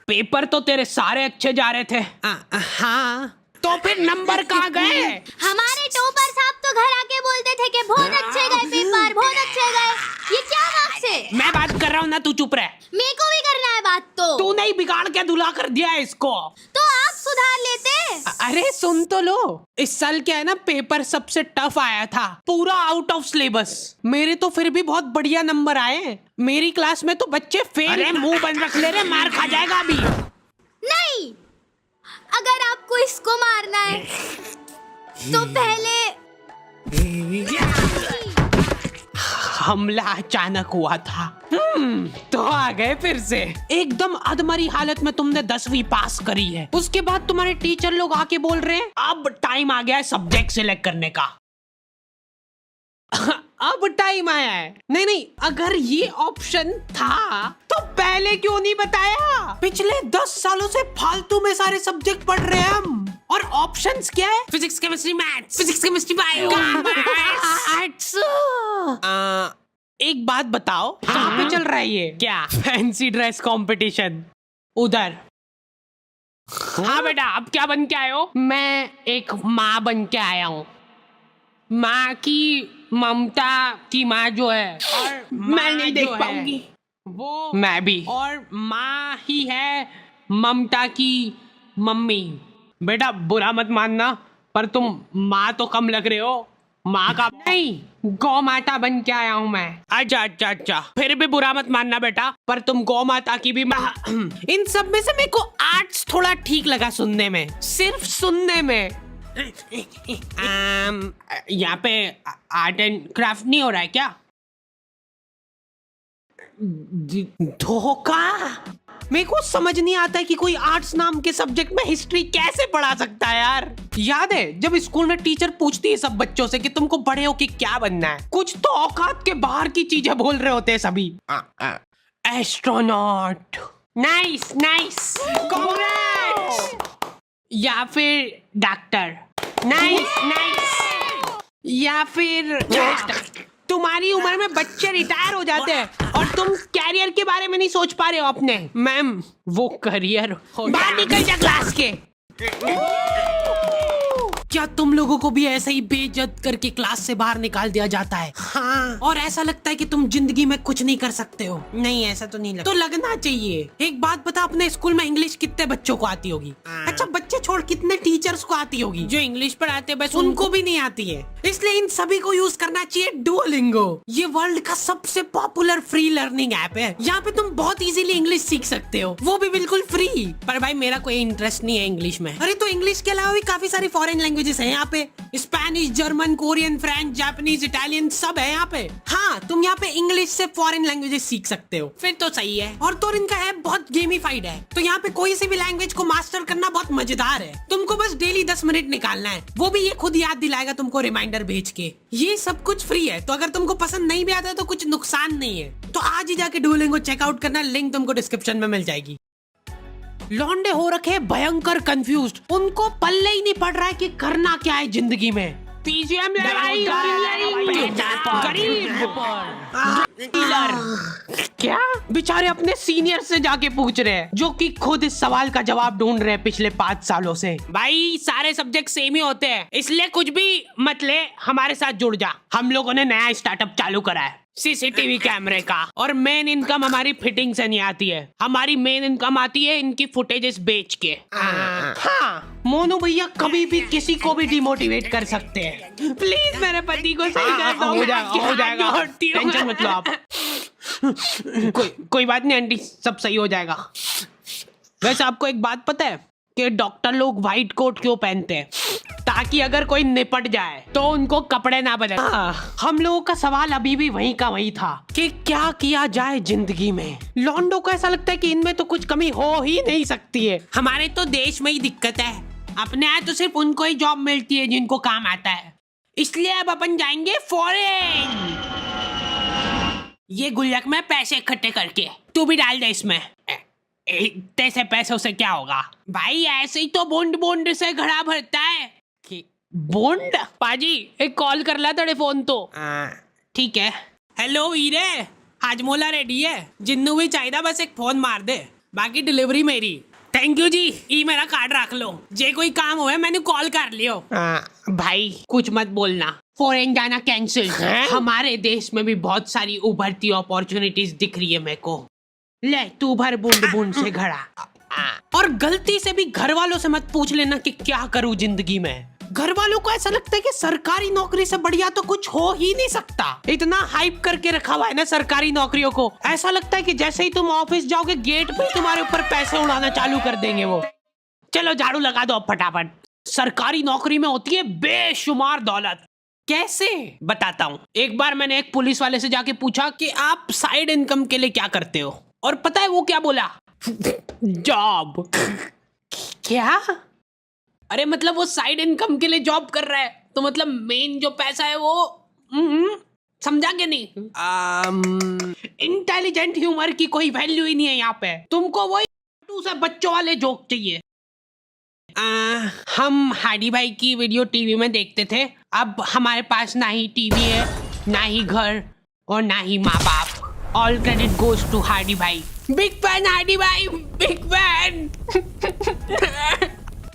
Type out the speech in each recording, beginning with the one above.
Paper तो तेरे सारे अच्छे जा रहे थे। हाँ, तो फिर नंबर कहाँ गए? हमारे टॉपर साहब तो घर आके बोलते थे कि बहुत अच्छे गए पेपर, बहुत अच्छे गए। ये क्या बात से? मैं बात कर रहा हूँ ना, तू चुप रह। मेरे को भी करना है बात तो। तू नहीं, बिगाड़ के धुला कर दिया है इसको। तो आप सुधार लेते। अरे सुन तो लो, इस साल क्या है ना, पेपर सबसे टफ आया था, पूरा आउट ऑफ सिलेबस। मेरे तो फिर भी बहुत बढ़िया नंबर आए। मेरी क्लास में तो बच्चे फेल। अरे मुंह बंद रख ले रे, मार खा जाएगा अभी। नहीं, अगर आपको इसको मारना है तो पहले हमला अचानक हुआ था। तो आ गए फिर से। एकदम अधमरी हालत में तुमने 10वीं पास करी है। उसके बाद तुम्हारे टीचर लोग आके बोल रहे हैं अब टाइम आ गया है सब्जेक्ट सिलेक्ट करने का। अब टाइम आया है। नहीं, अगर ये ऑप्शन था तो पहले क्यों नहीं बताया? पिछले 10 सालों से फालतू में सारे सब्जेक्ट पढ़ रहे हैं हम। और ऑप्शंस क्या है? Physics, chemistry, maths, physics, chemistry, bio, arts. एक बात बताओ, कहाँ पे चल रहा है ये? क्या फैंसी ड्रेस कंपटीशन? उधर। हाँ बेटा, अब क्या बन के आए हो? मैं एक माँ बन के आया हूँ। माँ की ममता की माँ जो है, और मैं नहीं देख पाऊंगी वो। मैं भी। और माँ ही है ममता की मम्मी। बेटा बुरा मत मानना, पर तुम माँ तो कम लग रहे हो। माँ का नहीं, गौ माता बन के आया हूँ मैं। अच्छा, फिर भी बुरा मत मानना बेटा, पर तुम गौ माता की भी माँ। इन सब में से मेरे को आर्ट्स थोड़ा ठीक लगा सुनने में, सिर्फ सुनने में। यहाँ पे आर्ट एंड क्राफ्ट नहीं हो रहा है क्या? धोखा। मेरे को समझ नहीं आता कि कोई आर्ट्स नाम के सब्जेक्ट में हिस्ट्री कैसे पढ़ा सकता है यार। याद है जब स्कूल में टीचर पूछती है सब बच्चों से कि तुमको बड़े हो के क्या बनना है, कुछ तो औकात के बाहर की चीजें बोल रहे होते हैं सभी। एस्ट्रोनॉट। Nice, congrats. या फिर डॉक्टर। नाइस। या फिर तुम्हारी उम्र में बच्चे रिटायर हो जाते हैं और तुम कैरियर के बारे में नहीं सोच पा रहे हो अपने। मैम, वो करियर बाहर निकल जा क्लास के। क्या तुम लोगों को भी ऐसे ही बेइज्जत करके क्लास से बाहर निकाल दिया जाता है? हाँ। और ऐसा लगता है कि तुम जिंदगी में कुछ नहीं कर सकते हो? नहीं, ऐसा तो नहीं लगता। तो लगना चाहिए। एक बात बता, अपने स्कूल में इंग्लिश कितने बच्चों को आती होगी? अच्छा, बच्चे छोड़ कितने टीचर्स को आती होगी? जो इंग्लिश पढ़ाते बस उनको भी नहीं आती है। इसलिए इन सभी को यूज करना चाहिए डुओलिंगो। ये वर्ल्ड का सबसे पॉपुलर फ्री लर्निंग ऐप है। यहाँ पे तुम बहुत इजीली इंग्लिश सीख सकते हो, वो भी बिल्कुल फ्री। पर भाई मेरा कोई इंटरेस्ट नहीं है इंग्लिश में। अरे तो इंग्लिश के अलावा भी काफी सारी फॉरेन लैंग्वेजेस है यहाँ पे। Spanish, German, Korean, French, Japanese, Italian सब है यहाँ पे। हाँ, तुम यहाँ पे इंग्लिश से फॉरेन लैंग्वेजेस सीख सकते हो। फिर तो सही है। और तो इनका ऐप बहुत गेमिफाइड है, तो यहाँ पे कोई सी भी लैंग्वेज को मास्टर करना बहुत मजेदार है। तुमको बस डेली 10 मिनट निकालना है, वो भी ये खुद याद दिलाएगा तुमको रिमाइंडर भेज के। ये सब कुछ फ्री है, तो अगर तुमको पसंद नहीं भी आता तो कुछ नुकसान नहीं है। तो आज ही जाके डुओलिंगो चेकआउट करना, लिंक तुमको डिस्क्रिप्शन में मिल जाएगी। लौंडे हो रखे भयंकर कंफ्यूज्ड, उनको पल्ले ही नहीं पड़ रहा है कि करना क्या है जिंदगी में। पीजीएम लड़ाई, क्या बेचारे अपने सीनियर से जाके पूछ रहे हैं, जो कि खुद इस सवाल का जवाब ढूंढ रहे हैं पिछले 5 सालों से। भाई सारे सब्जेक्ट सेम ही होते हैं, इसलिए कुछ भी मत ले, हमारे साथ जुड़ जा। हम लोगों ने नया स्टार्टअप चालू करा है, सीसीटीवी कैमरे का। और मेन इनकम हमारी फिटिंग से नहीं आती है, हमारी मेन इनकम आती है इनकी फुटेजेस बेच के। हाँ, मोनू भैया कभी भी किसी को भी डिमोटिवेट कर सकते हैं। प्लीज मेरे पति को सही कर दो। हो जाएगा, टेंशन मत लो आप। कोई बात नहीं आंटी, सब सही हो जाएगा। वैसे आपको एक बात पता है कि डॉक्टर लोग व्हाइट कोट क्यों पहनते हैं? ताकि अगर कोई निपट जाए तो उनको कपड़े ना बदले। हम लोगों का सवाल अभी भी वहीं का वहीं था कि क्या किया जाए जिंदगी में। लॉन्डो को ऐसा लगता है कि इनमें तो कुछ कमी हो ही नहीं सकती है। हमारे तो देश में ही दिक्कत है, अपने यहाँ तो सिर्फ उनको ही जॉब मिलती है जिनको काम आता है। इसलिए अब अपन जाएंगे फॉरेन। ये गुल्लक में पैसे इकट्ठे करके तू भी डाल दे इसमें। इतने से पैसों से क्या होगा भाई? ऐसे ही तो बॉन्ड से घड़ा भरता है। बॉन्ड? पाजी एक कॉल कर ला तेरे फोन तो। ठीक है। हेलो हीरे, हाजमोला रेडी है, जिन्नू भी चाहिए बस एक फोन मार दे, बाकी डिलीवरी मेरी। थैंक यू जी, ई मेरा कार्ड रख लो, जे कोई काम होए मैंने कॉल कर लियो। भाई कुछ मत बोलना, फॉरेन जाना कैंसिल। हमारे देश में भी बहुत सारी उभरती अपॉर्चुनिटीज दिख रही है मेरे को। ले तू भर बूंद बूंद से घड़ा। और गलती से भी घर वालों से मत पूछ लेना कि क्या करूं जिंदगी में। घर वालों को ऐसा लगता है कि सरकारी नौकरी से बढ़िया तो कुछ हो ही नहीं सकता। इतना हाइप करके रखा हुआ है ना सरकारी नौकरियों को, ऐसा लगता है कि जैसे ही तुम ऑफिस जाओगे गेट पे तुम्हारे ऊपर पैसे उड़ाना चालू कर देंगे वो। चलो झाड़ू लगा दो फटाफट। सरकारी नौकरी में होती है बेशुमार दौलत। कैसे बताता हूँ। एक बार मैंने एक पुलिस वाले से जाके पूछा कि आप साइड इनकम के लिए क्या करते हो, और पता है वो क्या बोला? जॉब। क्या? अरे मतलब वो साइड इनकम के लिए जॉब कर रहा है, तो मतलब मेन जो पैसा है वो समझा के नहीं? इंटेलिजेंट ह्यूमर की कोई वैल्यू ही नहीं है यहाँ पे। तुमको वही से बच्चों वाले जोक चाहिए। हम हाडी भाई की वीडियो टीवी में देखते थे, अब हमारे पास ना ही टीवी है, ना ही घर, और ना ही माँ बाप। ऑल क्रेडिट गोज टू हाडी भाई। बिग फैन हाडी भाई, बिग फैन।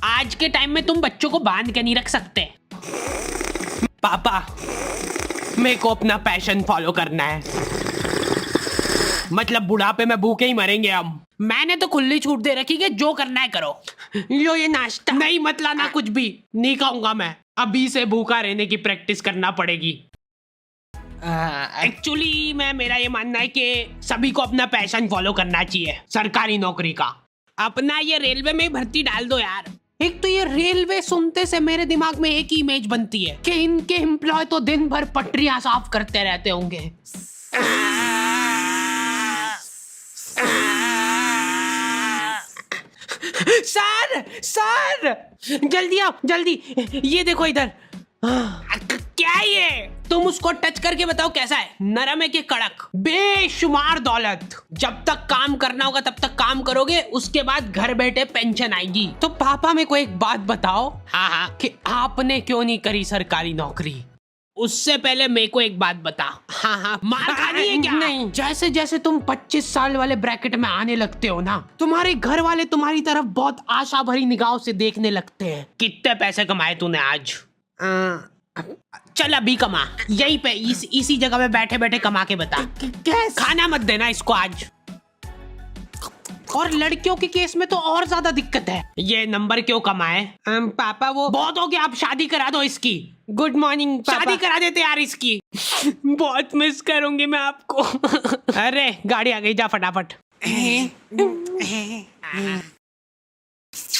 आज के टाइम में तुम बच्चों को बांध के नहीं रख सकते। पापा मेरे को अपना पैशन फॉलो करना है, मतलब बुढ़ापे में भूखे ही मरेंगे हम। मैंने तो खुली छूट दे रखी कि जो करना है करो। लो ये नाश्ता। नहीं मत लाना, कुछ भी नहीं खाऊंगा मैं, अभी से भूखा रहने की प्रैक्टिस करना पड़ेगी। एक्चुअली मेरा ये मानना है कि सभी को अपना पैशन फॉलो करना चाहिए सरकारी नौकरी का। अपना ये रेलवे में भर्ती डाल दो यार। एक तो ये रेलवे सुनते से मेरे दिमाग में एक ही इमेज बनती है कि इनके एम्प्लॉय तो दिन भर पटरियां साफ करते रहते होंगे। सर सर जल्दी आओ जल्दी, ये देखो इधर। क्या ये? तुम उसको टच करके बताओ कैसा है, नरम है कि कड़क? बेशुमार दौलत। जब तक काम करना होगा तब तक काम करोगे, उसके बाद घर बैठे पेंशन आएगी। तो पापा मेरे को एक बात बताओ, हाँ कि आपने क्यों नहीं करी सरकारी नौकरी? उससे पहले मेरे को एक बात बता। हाँ मार खानी है क्या? नहीं, जैसे जैसे तुम 25 साल वाले ब्रैकेट में आने लगते हो ना, तुम्हारे घर वाले तुम्हारी तरफ बहुत आशा भरी निगाहों से देखने लगते हैं। कितने पैसे कमाए तूने आज? चल अभी कमा, यहीं पे इसी जगह पे बैठे बैठे कमा के बता। कैसे? खाना मत देना इसको आज। और लड़कियों के केस में तो और ज्यादा दिक्कत है। ये नंबर क्यों कमाए? पापा वो बहुत हो गया, आप शादी करा दो इसकी। गुड मॉर्निंग पापा। शादी करा देते यार इसकी। बहुत मिस करूंगी मैं आपको। अरे गाड़ी आ गई, जा फटाफट।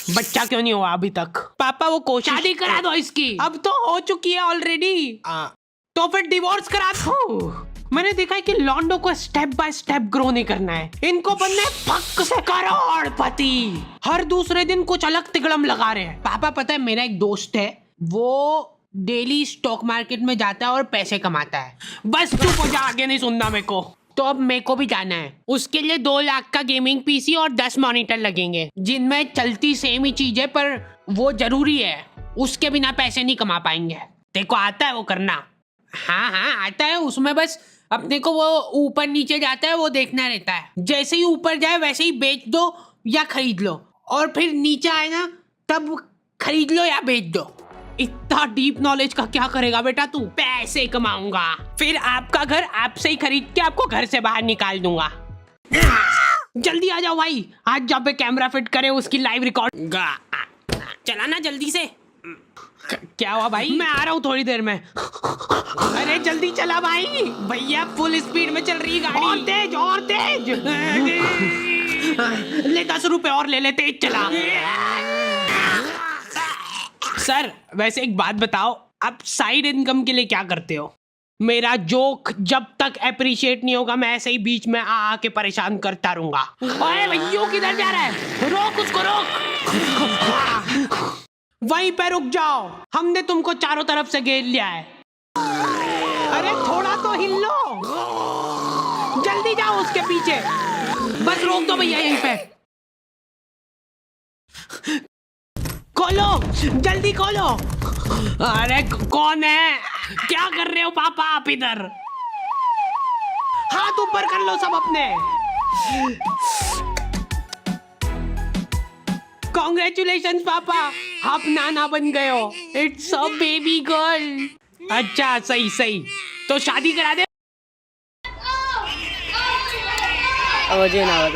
बच्चा क्यों नहीं हुआ अभी तक? पापा वो कोशिश। शादी करा दो इसकी। अब तो हो चुकी है ऑलरेडी। तो फिर डिवोर्स करा दो। मैंने देखा है कि लॉन्डो को स्टेप बाय स्टेप ग्रो नहीं करना है, इनको बनना है फक से करोड़पति। हर दूसरे दिन कुछ अलग तिगड़म लगा रहे हैं। पापा पता है मेरा एक दोस्त है, वो डेली स्टॉक मार्केट में जाता है और पैसे कमाता है। बस चुप हो जा, आगे नहीं सुनना मेरे को। तो अब मेरे को भी जाना है, उसके लिए 2 लाख का गेमिंग पीसी और 10 मॉनिटर लगेंगे, जिनमें चलती सेम ही चीज है, पर वो जरूरी है, उसके बिना पैसे नहीं कमा पाएंगे। देखो आता है वो करना? हाँ आता है, उसमें बस अपने को वो ऊपर नीचे जाता है वो देखना रहता है। जैसे ही ऊपर जाए वैसे ही बेच दो या खरीद लो, और फिर नीचे आए ना तब खरीद लो या बेच दो। इतना डीप नॉलेज का क्या करेगा बेटा तू? पैसे कमाऊंगा, फिर आपका घर आपसे ही खरीद के आपको घर से बाहर निकाल दूंगा। जल्दी आ जाओ भाई, आज जहाँ पे कैमरा फिट करे उसकी लाइव रिकॉर्ड। चलाना जल्दी से। क्या हुआ भाई? मैं आ रहा हूँ थोड़ी देर में। अरे जल्दी चला भाई, भैया फुल स्पीड में चल रही गाड़ी। और तेज और तेज। ले 10 रुपए और ले ले, तेज चला। सर वैसे एक बात बताओ, आप साइड इनकम के लिए क्या करते हो? मेरा जोक जब तक अप्रिशिएट नहीं होगा मैं ऐसे ही बीच में आ के परेशान करता रहूंगा। ओए भैया किधर जा रहा है? रोक उसको, रोक। वहीं पे रुक जाओ, हमने तुमको चारों तरफ से घेर लिया है। अरे थोड़ा तो हिल लो, जल्दी जाओ उसके पीछे। बस रोक दो भैया यहीं पे। खोलो जल्दी खोलो। अरे कौन है? क्या कर रहे हो पापा आप इधर? हाथ ऊपर कर लो सब अपने। कॉन्ग्रेचुलेशन पापा, आप नाना बन गए हो। It's a baby girl. अच्छा सही सही, तो शादी करा दे। अब मुझे ना बता।